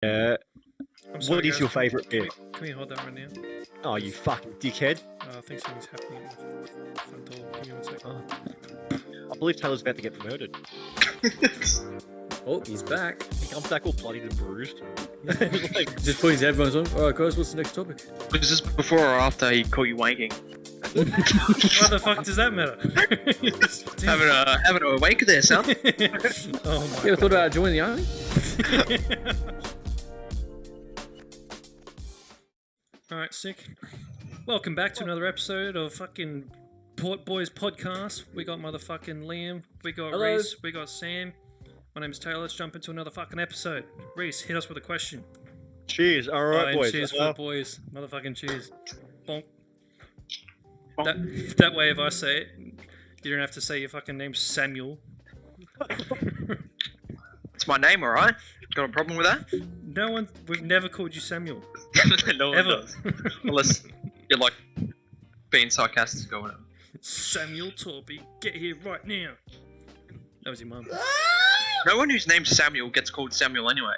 I'm sorry, What is guys, your can we- favourite beer? Can we hold that right now? Oh, you fucking dickhead. I think something's happening at the front door. Give me 1 second. I believe Taylor's about to get murdered. Oh, he's back. He comes back all bloodied and bruised. Just put his headphones on. Alright, guys, what's the next topic? Was this before or after he caught you wanking? What the fuck does that matter? Having a wank there, son. Oh my You ever thought about joining the army? Alright, sick. Welcome back to another episode of fucking PortBoys Podcast. We got motherfucking Liam, we got Hello. Reese, we got Sam. My name's Taylor. Let's jump into another fucking episode. Reese, hit us with a question. Cheers. All right, and boys. cheers for the boys. Motherfucking cheers. Bonk. That way, if I say it, you don't have to say your fucking name's Samuel. It's my name, alright? Got a problem with that? We've never called you Samuel. No one Ever. does. Unless you're like being sarcastic or whatever. Samuel Torby, get here right now. That was your mum. No one whose name's Samuel gets called Samuel anyway.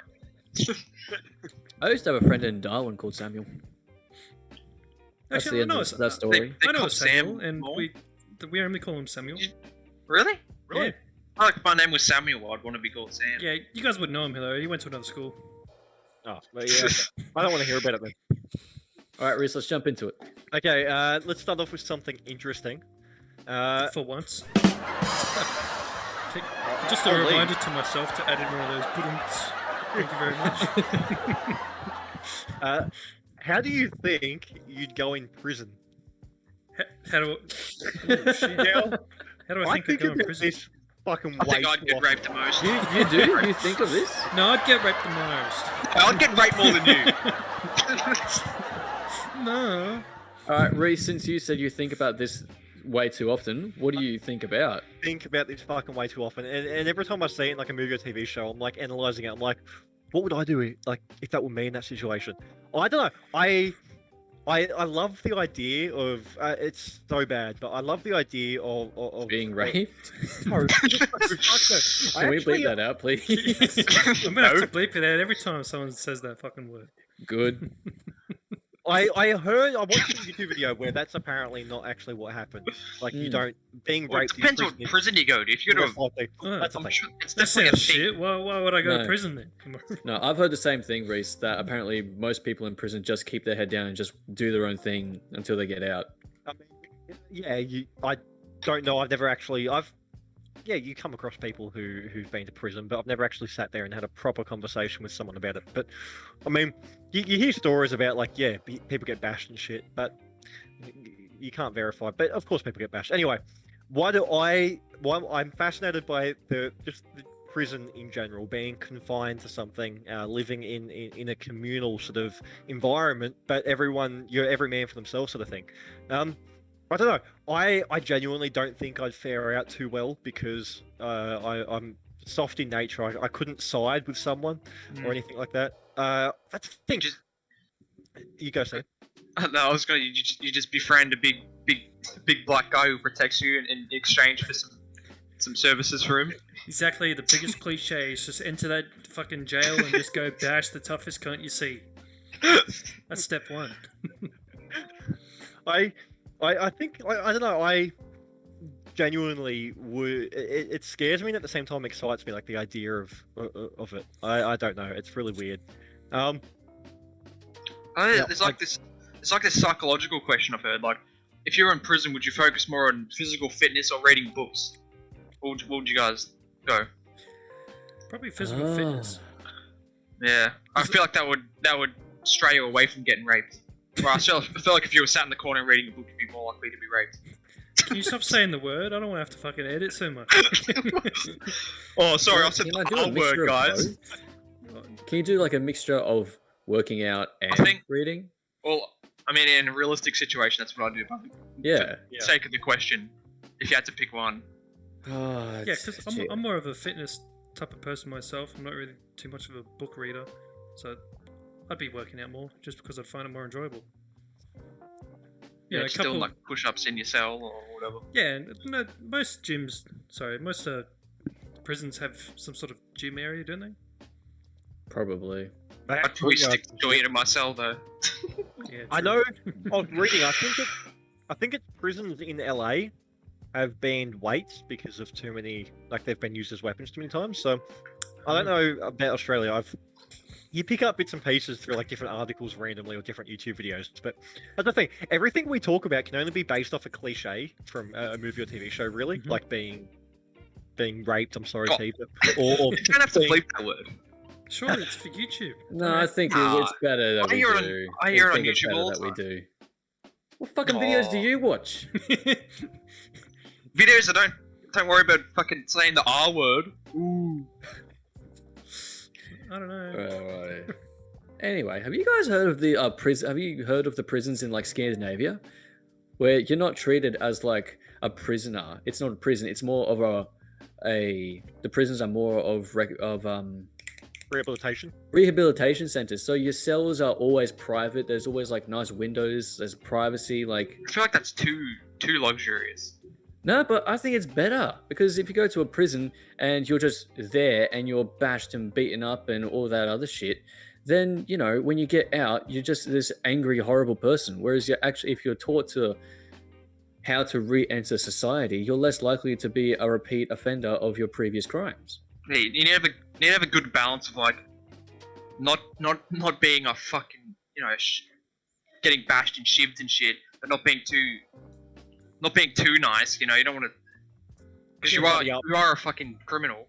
I used to have a friend in Darwin called Samuel. That's Actually, the end I know, of that story. They I know call Samuel, Sam and more? we only call him Samuel. Really? Yeah. Oh, if my name was Samuel, I'd want to be called Sam. Yeah, you guys would know him though. He went to another school. Oh, but yeah. I don't want to hear about it then. Alright, Reese, let's jump into it. Okay, let's start off with something interesting. For once. Just a Lee. reminder to myself to add in one of those budumts. Thank you very much. How do you think you'd go in prison? How do oh, shit. Now, How do I think I'd go in about prison? this fucking I think way I'd too get often. raped the most. You do? You think of this? No, I'd get raped the most. I'd get raped more than you. No. Alright, Reese, since you said you think about this way too often, what do you think about? Think about this fucking way too often, and every time I see it in like a movie or TV show, I'm like analyzing it. I'm like, what would I do if that were me in that situation? I don't know. I love the idea of it's so bad, but I love the idea of Being raped? No, fuck no. Can we bleep that out, please? I'm gonna have to bleep it out every time someone says that fucking word. Good. I watched a YouTube video where that's apparently not actually what happens. Like you don't being Well, it raped. depends what prison you go to. If you go to That's the I'm thing. sure it's That definitely a sounds thing. shit. Why would I go to No. prison then? No, I've heard the same thing, Reese, that apparently most people in prison just keep their head down and just do their own thing until they get out. I mean, yeah, I don't know. You come across people who've been to prison, but I've never actually sat there and had a proper conversation with someone about it. But I mean, you hear stories about people get bashed and shit, but you can't verify. But of course, people get bashed. Anyway, why I'm fascinated by the prison in general, being confined to something, living in a communal sort of environment, but you're every man for themselves sort of thing. I don't know. I genuinely don't think I'd fare out too well because I'm soft in nature. I couldn't side with someone or anything like that. That's the thing. You go, Sam. No, I was going to. You just befriend a big black guy who protects you in exchange for some services for him. Exactly, the biggest cliche is just enter that fucking jail and just go bash the toughest cunt you see. That's step one. I think I don't know. I genuinely would. It scares me and at the same time excites me. Like the idea of it. I don't know. It's really weird. There's like this psychological question I've heard. Like, if you're in prison, would you focus more on physical fitness or reading books? What would you guys go? Probably physical fitness. Yeah, I feel like that would stray you away from getting raped. Well, I feel like if you were sat in the corner reading a book, you'd be more likely to be raped. Can you stop saying the word? I don't want to have to fucking edit so much. Oh, sorry, I said Can I the do a whole mixture word, of guys. both? Can you do like a mixture of working out and think- reading? Well, I mean, in a realistic situation, that's what I do. But Yeah. For the sake of the question, if you had to pick one, Oh, Yeah, because I'm more of a fitness type of person myself. I'm not really too much of a book reader. So I'd be working out more just because I'd find it more enjoyable. just doing like push-ups in your cell or whatever. Yeah, no, most prisons have some sort of gym area, don't they? Probably. I'd probably stick to doing it in my cell though. Yeah, I true. know. I was reading. I think it's prisons in LA have banned weights because of too many. Like they've been used as weapons too many times. So I don't know about Australia. You pick up bits and pieces through like different articles randomly or different YouTube videos. But that's the thing. Everything we talk about can only be based off a cliche from a movie or TV show. Really, Mhm. like being raped. I'm sorry, Oh. T, but or You don't have to being- bleep that word. Sure, it's for YouTube. No, I think Nah. it's better that I we hear it on- do. I hear it on think it's YouTube better all the that we time. do. What fucking videos do Aw. you watch? Videos that don't worry about fucking saying the R word. Ooh. I don't know. Right. Anyway, have you guys heard of the Have you heard of the prisons in like Scandinavia, where you're not treated as like a prisoner? It's not a prison. It's more of the prisons are more of rehabilitation. rehabilitation centers. So your cells are always private. There's always like nice windows. There's privacy. Like I feel like that's too luxurious. no, but I think it's better because if you go to a prison and you're just there and you're bashed and beaten up and all that other shit, then you know when you get out, you're just this angry, horrible person. Whereas you're actually, if you're taught to how to re-enter society, you're less likely to be a repeat offender of your previous crimes. Yeah, you need to have a good balance of like, not being a fucking getting bashed and shivved and shit, but not being too nice. You know, you don't want to, because you are a fucking criminal.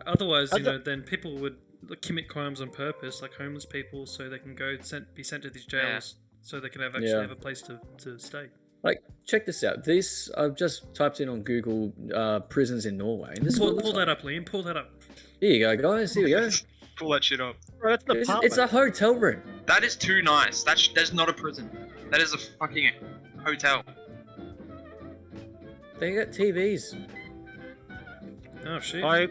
Otherwise, I you don't- know, then people would commit crimes on purpose, like homeless people, so they can go be sent to these jails, so they can actually Yeah. have a place to stay. Like, check this out. This I've just typed in on Google prisons in Norway, and this is what it Pull looks that like. up, Liam. Pull that up. Here you go, guys. Here we go. Pull that shit up. Bro, that's an It's apartment. a hotel room. That is too nice. That's not a prison. That is a fucking hotel. They got TVs. Oh shit! I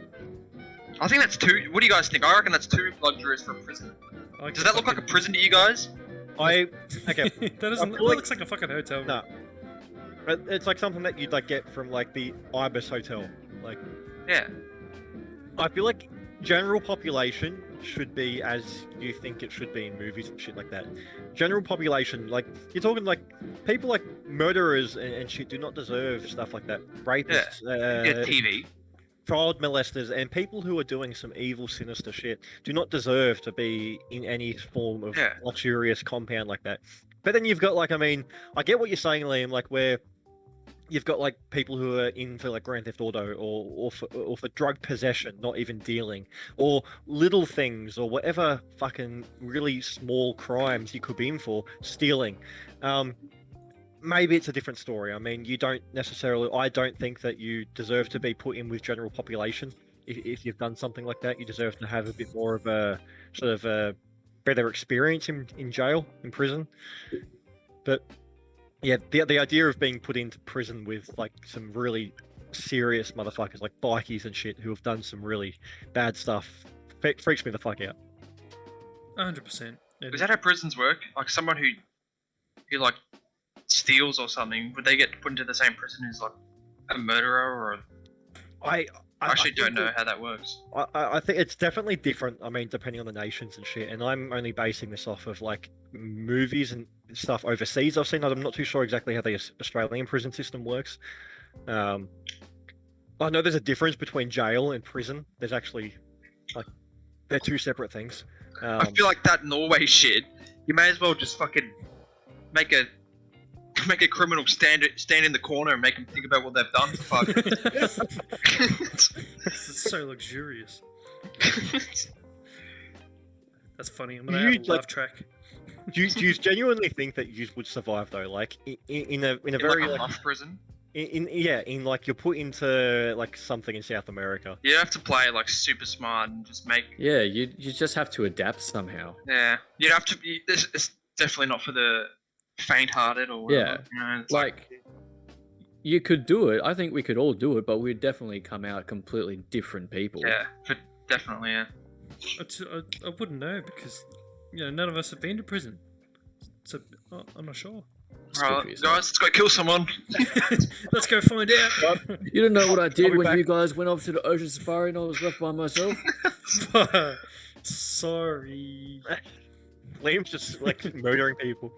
I think that's too. What do you guys think? I reckon that's too luxurious for a prison. Like Does that look like a prison to you guys? okay. that doesn't. I That feel like- looks like a fucking hotel. No. It's like something that you'd like get from like the Ibis Hotel. Like Yeah. I feel like general population should be as you think it should be in movies and shit like that. General population, like you're talking like people like murderers and shit do not deserve stuff like that. Rapists, Yeah. TV. child molesters, and people who are doing some evil, sinister shit do not deserve to be in any form of Yeah. luxurious compound like that. But then you've got like, I mean, I get what you're saying, Liam, like where you've got like people who are in for like Grand Theft Auto or for drug possession, not even dealing, or little things or whatever fucking really small crimes you could be in for, stealing. Maybe it's a different story. I mean, you don't necessarily. I don't think that you deserve to be put in with general population. If you've done something like that, you deserve to have a bit more of a sort of a better experience in jail, in prison. But yeah, the idea of being put into prison with like some really serious motherfuckers like bikies and shit who have done some really bad stuff freaks me the fuck out. 100%. Is that how prisons work? Like someone who like steals or something, would they get put into the same prison as like a murderer or? I actually don't know how that works. I think it's definitely different. I mean, depending on the nations and shit. And I'm only basing this off of like movies and stuff overseas I've seen. I'm not too sure exactly how the Australian prison system works. I know there's a difference between jail and prison. There's actually like they're two separate things. I feel like that Norway shit. You may as well just fucking make a criminal stand in the corner and make them think about what they've done for fuck. It's so luxurious. That's funny. I'm gonna You, add a laugh like- track. do you genuinely think that you would survive though? Like in a In very like a like rough prison. in like you're put into like something in South America. You have to play like super smart and just make. Yeah, you just have to adapt somehow. Yeah, you'd have to be. It's definitely not for the faint-hearted or whatever. Yeah, You know, it's Like, you could do it. I think we could all do it, but we'd definitely come out completely different people. yeah, definitely, yeah. I wouldn't know because none of us have been to prison, so I'm not sure. Speak for Alright, yourself. guys, let's go kill someone. Let's go find out. You don't know what I did be when back. you guys went off to the ocean safari and I was left by myself. Sorry. Liam's just like murdering people.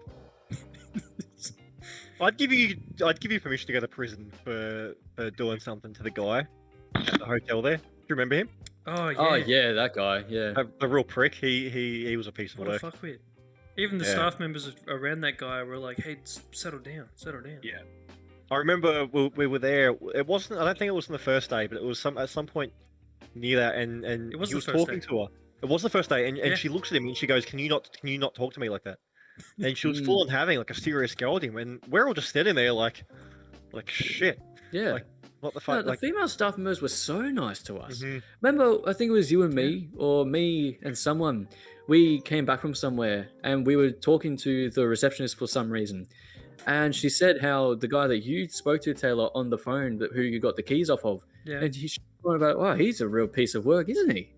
I'd give you permission to go to prison for doing something to the guy at the hotel there. Do you remember him? Oh yeah. Oh yeah, that guy. Yeah. The real prick. He was a piece of What a work. fuckwit. Even the Yeah. staff members around that guy were like, "Hey, settle down, settle down." Yeah. I remember we were there. It wasn't. I don't think it was on the first day, but it was at some point near that, and It was he the was first talking day. to her. It was the first day, and Yeah. she looks at him and she goes, "Can you not talk to me like that?" And she was full on having like a serious go at him, and we're all just standing there like shit. Yeah. Like, what the No, fuck? the Like, female staff members were so nice to us. mhm. Remember, I think it was you and me, or me and someone. We came back from somewhere and we were talking to the receptionist for some reason. And she said how the guy that you spoke to, Taylor, on the phone, who you got the keys off of, Yeah. and she's going about, oh, he's a real piece of work, isn't he?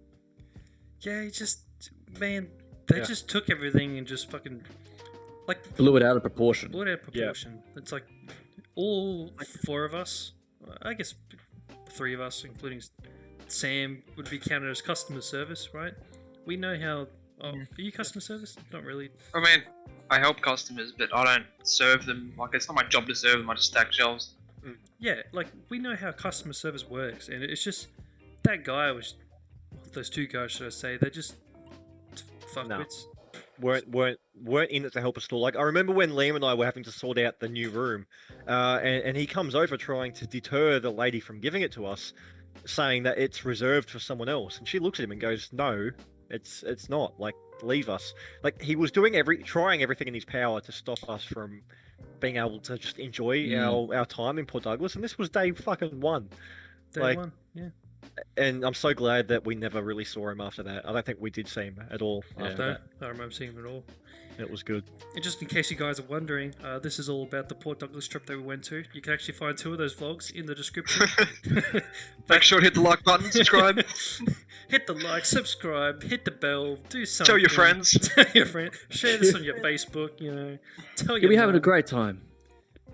Yeah, he just, man, they Yeah. just took everything and just fucking, like, Blew it out of proportion. blew it out of proportion. It's like all four of us, I guess three of us, including Sam, would be counted as customer service, right? We know how. Oh, are you customer service? Not really. I mean, I help customers, but I don't serve them. Like, it's not my job to serve them. I just stack shelves. Yeah, like we know how customer service works, and it's just that guy was, those two guys, should I say? They're just fuckwits. weren't in it to help us at all. Like, I remember when Liam and I were having to sort out the new room, and he comes over trying to deter the lady from giving it to us, saying that it's reserved for someone else. And she looks at him and goes, "No, it's not. Like, leave us." Like, he was trying everything in his power to stop us from being able to just enjoy our time in Port Douglas. And this was day fucking one. Day Like, one, yeah. And I'm so glad that we never really saw him after that. I don't think we did see him at all Yeah. after No, that. I don't remember seeing him at all. It was good. And just in case you guys are wondering, this is all about the Port Douglas trip that we went to. You can actually find 2 of those vlogs in the description. Make sure to hit the like button, subscribe, Hit the like, subscribe, hit the bell, do something. tell your friends. Tell your friend. Share this on your Facebook, you know. Tell Yeah, your we having a mum. great time.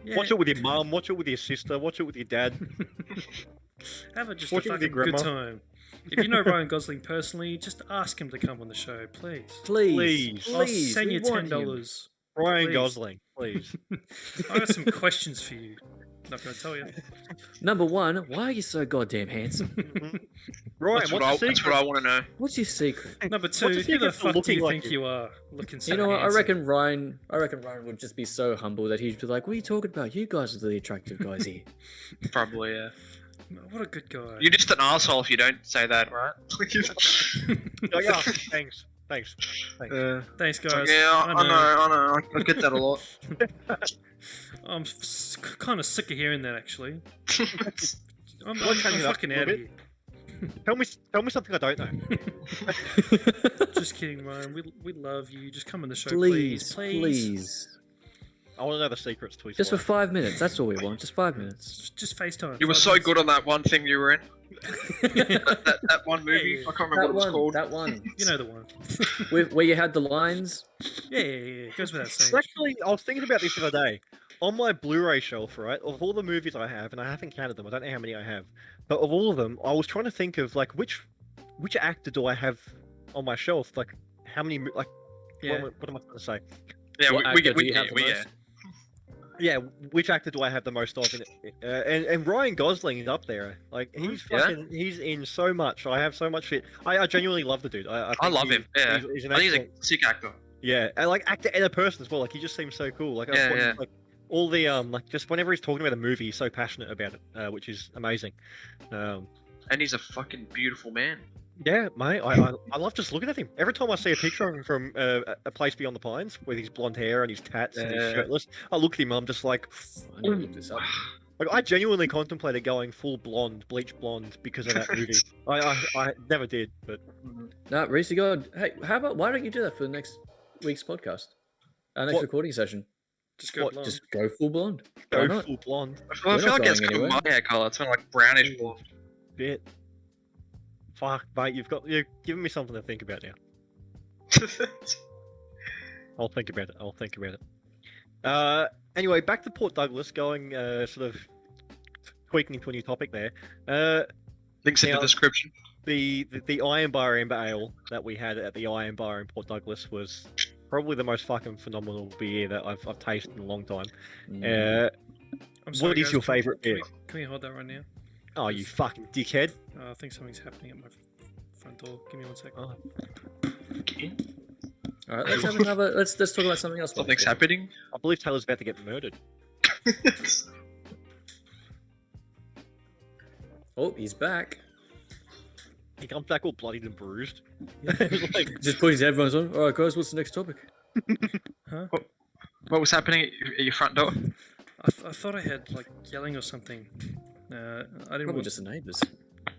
Yeah, Watch it with your mum, watch it with your sister, watch it with your dad. have it just watch a it with your fucking good grandma. time. If you know Ryan Gosling personally, just ask him to come on the show, please. Please. Please. I'll send we you want him. $10. Ryan Please. Gosling, please. I got some questions for you. Not gonna tell you. Number one, why are you so goddamn handsome? Ryan, That's what's what, the that's secret? what I want to know. What's your secret? Number What's 2, the who secret the to fuck do looking you like think you? you are? Looking so You know what? handsome. I reckon Ryan would just be so humble that he'd be like, "What are you talking about? You guys are the attractive guys here." Probably, yeah. What a good guy. You're just an asshole if you don't say that, right? Oh, yeah, thanks. Thanks. Thanks, It's guys. like, yeah, I know. I get that a lot. I'm kind of sick of hearing that, actually. I'm Why change it up fucking a little out of bit? here. Tell me something I don't know. Just kidding, Ryan. We love you. Just come on the show, Please, please. please. I want to know the secrets to his Just for life. 5 minutes. That's all we want. Just 5 minutes. Just FaceTime. You were 5 so minutes. good on that one thing you were in. That one movie. Yeah. I can't remember what it was called. That one. You know the one. Where you had the lines. Yeah. Goes without saying. Actually, I was thinking about this the other day. On my Blu-ray shelf, right, of all the movies I have, and I haven't counted them, I don't know how many I have, but of all of them, I was trying to think of like which actor do I have on my shelf? Like how many? Like Yeah. what am I trying to say? Yeah, What we actor get do you have the yeah. most? Yeah, which actor do I have the most of in it? And Ryan Gosling is up there. Like he's Yeah. fucking, he's in so much. I have so much shit. I genuinely love the dude. I I think love him. Yeah, He's an I think he's excellent. a sick actor. Yeah, and like actor and a person as well. Like he just seems so cool. Like I was Yeah, watching, yeah. like all the like just whenever he's talking about a movie, he's so passionate about it, which is amazing. And he's a fucking beautiful man. Yeah, mate, I love just looking at him. Every time I see a picture of him from A Place Beyond the Pines with his blonde hair and his tats and his Yeah. shirtless, I look at him. I'm just like, I need to look this up. I genuinely contemplated going full blonde, bleach blonde because of that movie. I never did, but No, Reese, you got. Hey, how about why don't you do that for the next week's podcast? Our next What? recording session. Just go What, blonde. Just go full blonde. Why go not? full blonde. Well, I We're feel not like it's going kind of anywhere. my hair color. It's kind of like brownish blonde. Bit. Fuck, mate, you've given me something to think about now. I'll think about it. Anyway, back to Port Douglas, going sort of tweaking into a new topic there. Links in the Now- description. the Iron Bar Amber Ale that we had at the Iron Bar in Port Douglas was probably the most fucking phenomenal beer that I've tasted in a long time. I'm sorry, What is guys, your can we- favourite can beer? Can we hold that right now? Oh, you fucking dickhead! I think something's happening at my front door. Give me 1 second. Oh. All right, let's have another. Let's talk about something else. Something's happening. I believe Taylor's about to get murdered. Oh, he's back. He comes back all bloodied and bruised. Just put his headphones on. All right, guys, what's the next topic? Huh? What was happening at your front door? I thought I had like yelling or something. I didn't Probably want. just the neighbours.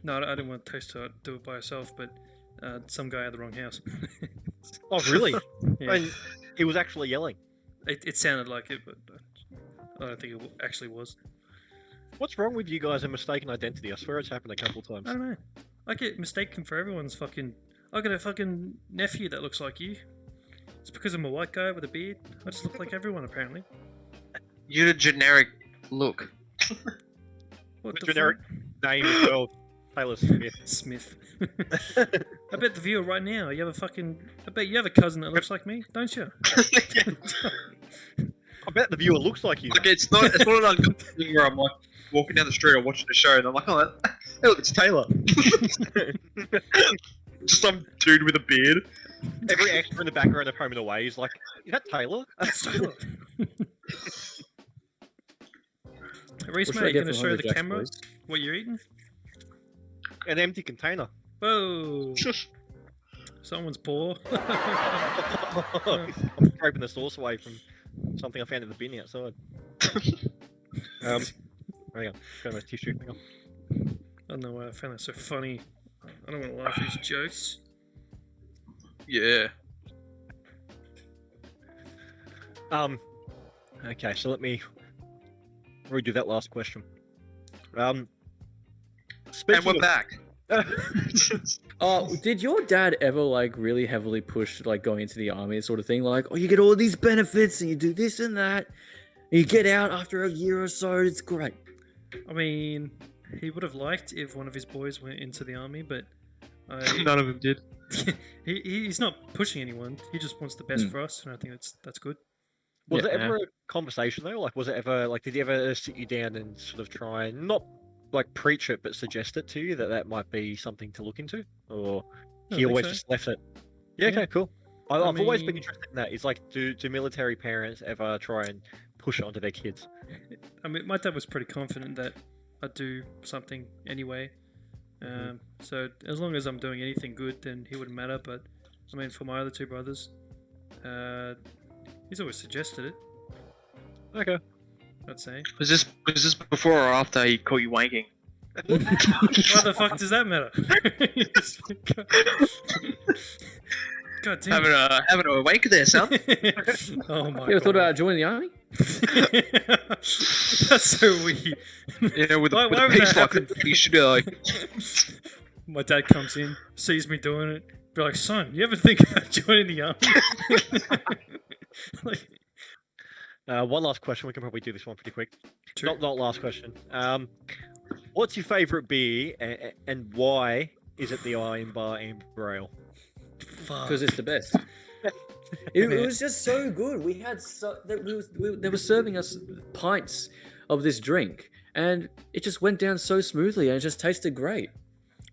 No, I didn't want Toast to do it by herself, but some guy had the wrong house. Oh, really? Yeah. And he was actually yelling. It sounded like it, but I don't think it actually was. What's wrong with you guys and mistaken identity? I swear it's happened a couple times. I don't know. I get mistaken for everyone's fucking. I got a fucking nephew that looks like you. It's because I'm a white guy with a beard. I just look like everyone apparently. You're a generic look. What The the generic name as well, Taylor Smith. Smith. I bet the viewer right now. You have a fucking. I bet you have a cousin that looks like me, don't you? I bet the viewer looks like you. Like it's not an uncommon thing where I'm like walking down the street or watching a show and I'm like, oh, hey, look, it's Taylor. Just some dude with a beard. Every extra in the background of Home and Away is like, is that Taylor? That's Taylor. Reese, What should I mate, you get gonna for show Hungry the Jack's, camera boys? what you're eating? An empty container. Whoa! Someone's poor. I'm scraping the sauce away from something I found in the bin outside. Hang on. Got my tissue. Hang on. I don't know why I found that so funny. I don't want to laugh at his jokes. Yeah. Okay, so let me redo that last question. And Speaking we're of- back. Oh, did your dad ever like really heavily push like going into the army sort of thing? Like, oh, you get all these benefits and you do this and that. And you get out after a year or so. It's great. I mean, he would have liked if one of his boys went into the army, but None of them did. he's not pushing anyone. He just wants the best for us, and I think that's good. Was Yeah. it ever a conversation though? Like, was it ever like, did he ever sit you down and sort of try and not like preach it, but suggest it to you that might be something to look into, or I he think always so. just left it? Yeah, Yeah. okay, cool. I've always been mean- interested in that. It's like, do military parents ever try and push it onto their kids? I mean, my dad was pretty confident that I'd do something anyway. So as long as I'm doing anything good, then he wouldn't matter. But I mean, for my other two brothers, he's always suggested it. Okay. I'd say. Was this before or after he caught you wanking? What the fuck does that matter? God damn. Having a wank there, son. Oh my You ever thought God. about joining the army? That's so weird. Yeah, with Why a would piece that like happen? that, you should be like, My dad comes in, sees me doing it, be like, son, you ever think about joining the army? Like, One last question. We can probably do this one pretty quick. true. Not last question. What's your favourite beer and why is it the Iron Bar Amber Ale? Fuck. Because it's the best. It was just so good. We had they were serving us pints of this drink, and it just went down so smoothly, and it just tasted great.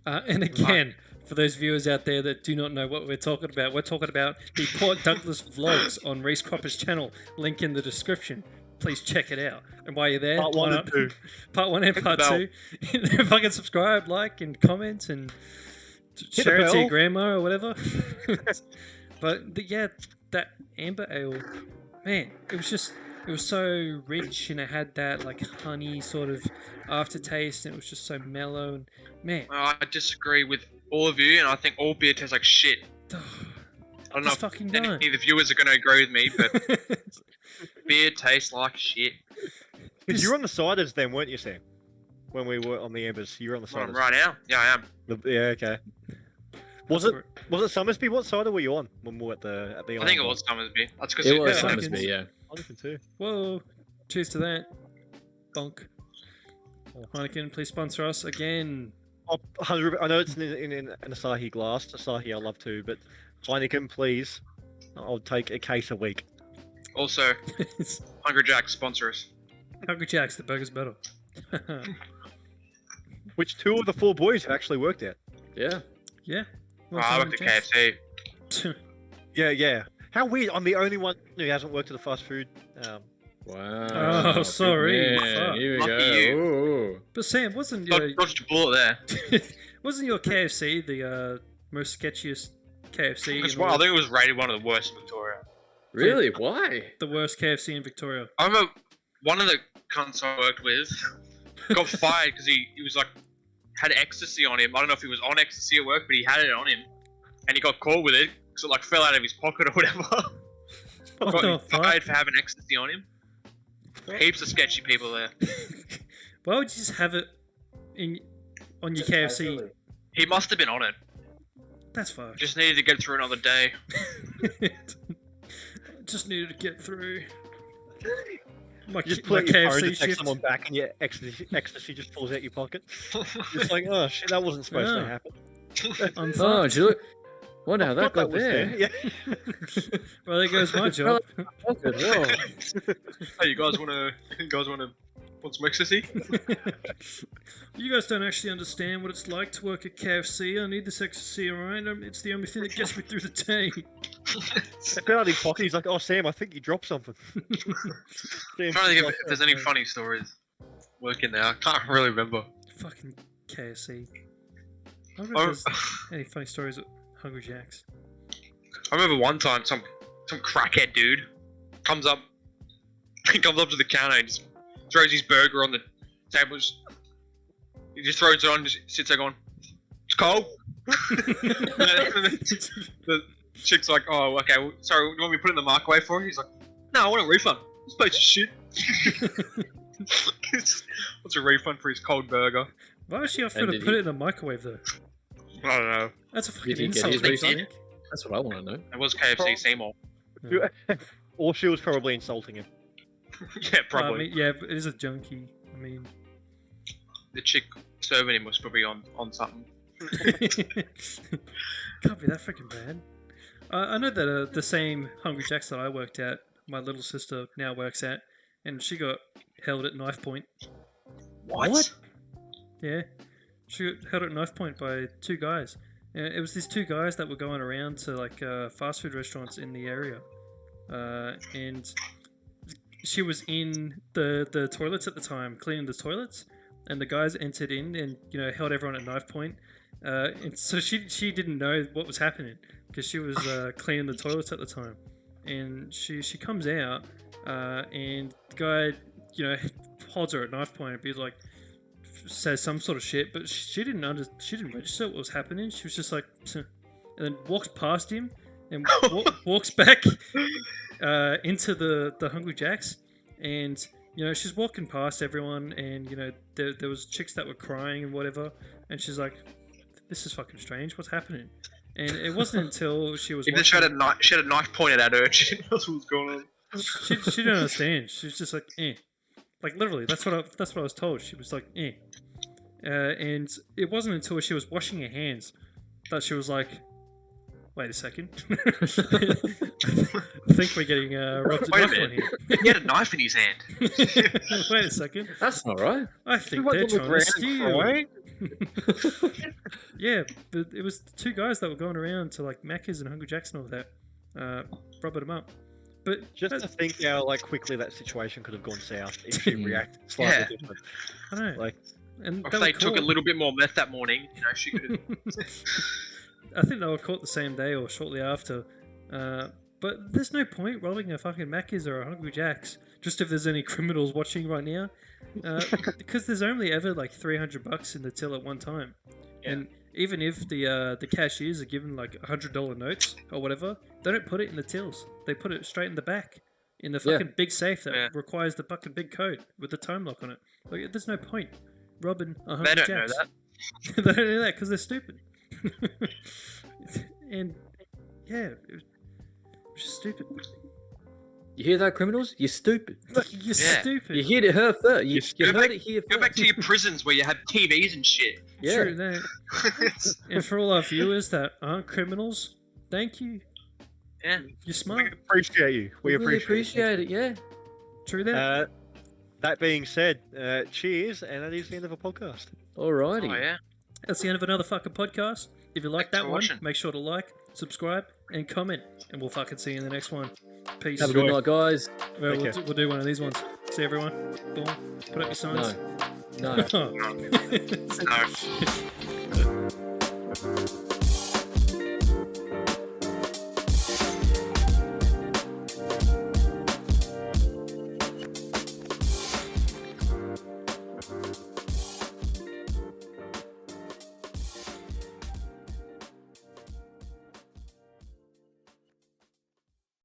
And again, for those viewers out there that do not know what we're talking about the Port Douglas vlogs on Reese Cropper's channel. Link in the description. Please check it out. And while you're there, Part why 1 not- and 2. Part 1 and Hit the part bell. 2. Fucking subscribe, like, and comment, and the share it to your bell. grandma or whatever. But yeah, that amber ale, man, it was so rich, and it had that like honey sort of aftertaste, and it was just so mellow, and man, I disagree with all of you, and I think all beer tastes like shit. I don't know just if fucking any don't. of the viewers are going to agree with me, but beer tastes like shit. Because you were on the ciders then, weren't you, Sam? When we were on the Ambers, you were on the Well, ciders. right now, yeah, I am. Yeah, okay. Was it Summersby? What cider were you on when we were at the I think Iron it Bar? was Summersby. That's because It was yeah, Summersby, yeah. Heineken too. Whoa! Cheers to that. Bonk. Heineken, please sponsor us again. 100. I know it's in an Asahi glass. Asahi, I love too, but Heineken, please. I'll take a case a week. Also, Hungry Jack sponsor us. Hungry Jack's, the burger's better. Which 2 of the 4 boys have actually worked at. Yeah. Yeah. I worked at KFC. Yeah. How weird. I'm the only one who hasn't worked at a fast food. Wow. Oh, sorry. Man, Fuck. here we Lucky go. you. Ooh. But Sam, wasn't your Dodged a bullet there. wasn't your KFC the most sketchiest KFC? It's in one, I all- think it was rated one of the worst in Victoria. Really? Why? the worst KFC in Victoria. I remember one of the cunts I worked with got fired because he was like had ecstasy on him. I don't know if he was on ecstasy at work, but he had it on him, and he got caught with it because it like fell out of his pocket or whatever. What Got the fuck? fired for having ecstasy on him. Heaps of sketchy people there. Why would you just have it on your KFC? He must have been on it. That's fucked. Just needed to get through another day. Just needed to get through. My, You just my put your phone KFC to text shift. someone back and your ecstasy just falls out your pocket. Just like, oh shit, that wasn't supposed to Yeah. happen. I'm Oh, fucked. did you look? Wonder how I that thought got was there. Yeah. Well, there goes my job. Pocket, whoa. Hey, you guys want some ecstasy? You guys don't actually understand what it's like to work at KFC. I need this ecstasy, alright? It's the only thing that gets me through the day. It fell out of his pocket. He's like, oh Sam, I think you dropped something. I'm trying to think if there's any funny stories working there. I can't really remember. Fucking KFC. I don't know if there's any funny stories at Hungry Jack's. I remember one time some crackhead dude comes up to the counter and just throws his burger on the table. He just throws it on, just sits there going, "It's cold." And then the chick's like, "Oh, okay. Well, sorry. Do you want me to put it in the microwave for you?" He's like, "No, I want a refund. This place is shit." What's a refund for his cold burger? Why was she offering And to did put he- it in the microwave, though? I don't know. That's a fucking Did he get insult, his I refund? think. That's what I want to know. It was KFC Seymour. Or she was probably insulting him. Yeah, probably. I mean, yeah, but it is a junkie. I mean... The chick serving him was probably on something. Can't be that freaking bad. I know that the same Hungry Jack's that I worked at, my little sister now works at, and she got held at knife point. What? Yeah, she got held at knife point by 2 guys. And it was these 2 guys that were going around to like fast food restaurants in the area, and she was in the toilets at the time, cleaning the toilets, and the guys entered in and held everyone at knife point. And so she didn't know what was happening because she was cleaning the toilets at the time, and she comes out and the guy holds her at knife point and be like, says some sort of shit, but she didn't register what was happening. She was just like, and then walks past him and walks back into the Hungry Jack's, and she's walking past everyone, and there was chicks that were crying and whatever, and she's like, this is fucking strange, what's happening? And it wasn't until she was Even she had a knife pointed at her. She didn't know what was going on. she didn't understand. She was just like, eh. Like literally, that's what I was told. She was like, eh. And it wasn't until she was washing her hands that she was like, wait a second. I think we're getting robbed Wait a enough on minute. here. He had a knife in his hand. Wait a second. That's not right. I think they're trying to steal. Yeah, but it was 2 guys that were going around to like Macca's and Hungry Jack's and all that, robbing them up. But Just to think how quickly that situation could have gone south if she reacted slightly Yeah. different. I don't know. Like, And Or they if were they took a caught- little bit more meth that morning, she could have. I think they were caught the same day or shortly after. But there's no point robbing a fucking Macca's or a Hungry Jack's just if there's any criminals watching right now, because there's only ever like $300 in the till at one time, and even if the cashiers are given like $100 notes or whatever, they don't put it in the tills. They put it straight in the back in the fucking big safe that requires the fucking big code with the time lock on it. Like, there's no point robbing a Hungry They Jack's. don't know that. They don't know that because they're stupid. And yeah, it was just stupid. You hear that, criminals? You're stupid. You're Yeah. stupid. You heard it here first. You Go heard back- it here Go first. back to your prisons where you have TVs and shit. Yeah. True that. And for all our viewers that aren't criminals, thank you. Yeah. You're We smart. appreciate you. We really appreciate appreciate it. Yeah. True that. That being said, cheers, and that is the end of a podcast. Alrighty. Oh yeah. That's the end of another fucking podcast. If you like Thanks that for one, watching. make sure to like, subscribe, and comment. And we'll fucking see you in the next one. Peace. Have a good night, guys. Well, Take we'll do one of these ones. See everyone. Boom. Put up your signs. No. No.